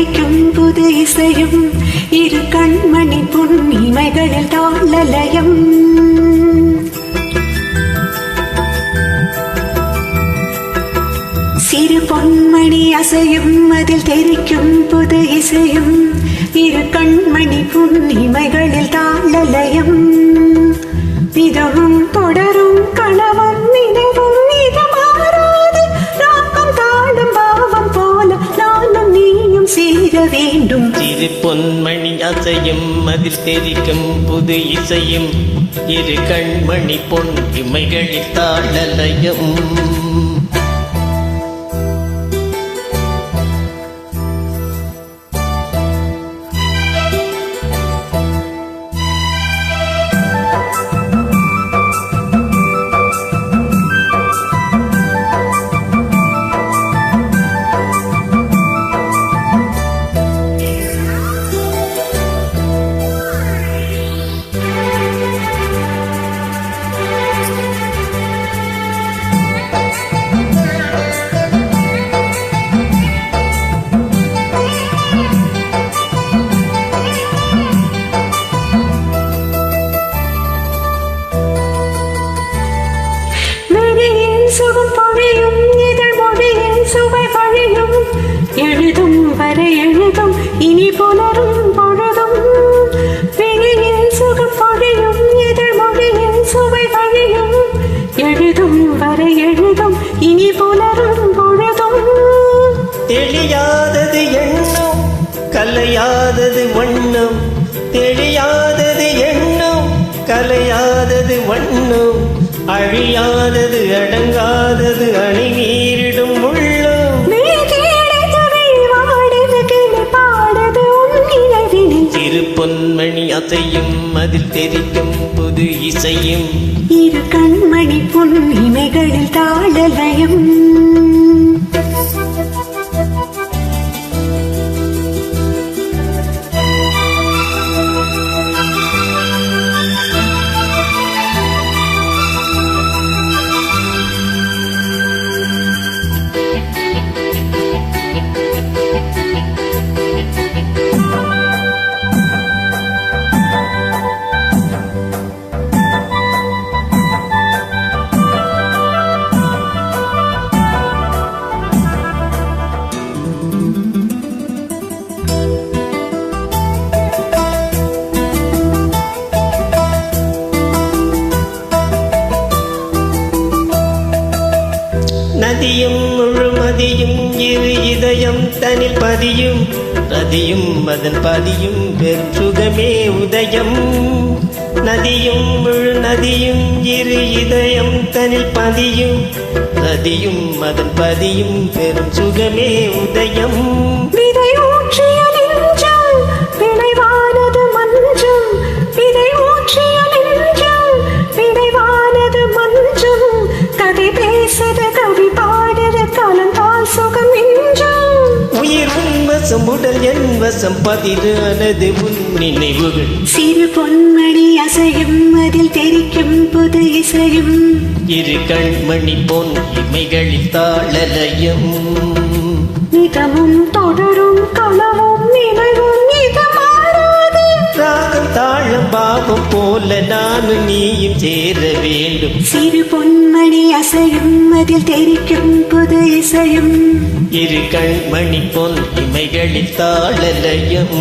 தெரிக்கும் புது இசையும் இரு கண்மணி பொன்னிமைகளில் தாளலயம். சிறு பொன்மணி அசையும் அதில் தெரிக்கும் புது இசையும் இரு கண்மணி பொன்னிமைகளில் தாளலயம். இதமும் தொடரும் கனவும் நினைவும் இதமாறாது ராகம் தாடும் பாவம் போல நானும் நீயும் சேர வேண்டும். சிறு பொன்மணி அசையும் அதில் தெரிக்கும் புது இசையும் இரு கண்மணி பொன் இமைகளில் தாளலயம். சுகம் பொழியும் இதழ் மொழியின் சுவை வழியும் எழுதும் வரை எழுதும் இனி புலரும் பொழுதும். வெளியில் சுகம் பொழியும் இதழ் மொழியின் சுவை வழியும் எழுதும் வரை எழுதும் இனி புலரும் பொழுதும். தெளியாதது எண்ணம் கலையாதது வண்ணம், தெளியாதது எண்ணம் கலையாதது வண்ணம், அழியாதது அடங்காதது அணி நீரிடும் உள்ளம். சிறு பொன்மணி அசையும் அதில் தெரிக்கும் புது இசையும் இரு கண்மணி பொன்னிமைகளில் தாளலயம். நதியும் முழுமதியும் இரு இதயம் தனில் பதியும் நதியும் அதன் பதியும் பெரும் சுகமே உதயம். நதியும் முழு நதியும் இரு இதயம் தனில் பதியும் நதியும் அதன் பதியும் பெரும் சுகமே உதயம். விதை ஊற்றிய நெஞ்சம் விளைவானது மஞ்சம், விதை ஊற்றிய நெஞ்சம் விளைவானது மஞ்சம். கதை பேசது கவி பாடுது காலந்தால் சுகம் நெஞ்சம். உயிர் உன்வசம் உடல் என் வசம் பதிரானது உன் நினைவுகள். சிறு பொன்மணி அசையும் அதில் தெரிக்கும் புது இசையும் இரு கண்மணி பொன் இமைகளில் தாளலயம். இதமும் தொடரும் கனவும் நினைவும் இதமாறாது ராகம் தாழம் பாவம் போல நானும் நீயும் சேர வேண்டும். சிறு பொன்மணி அசையும் அதில் தெரிக்கும் புது இசையும் இரு கண்மணி பொன் இமைகளில் தாளலயம்.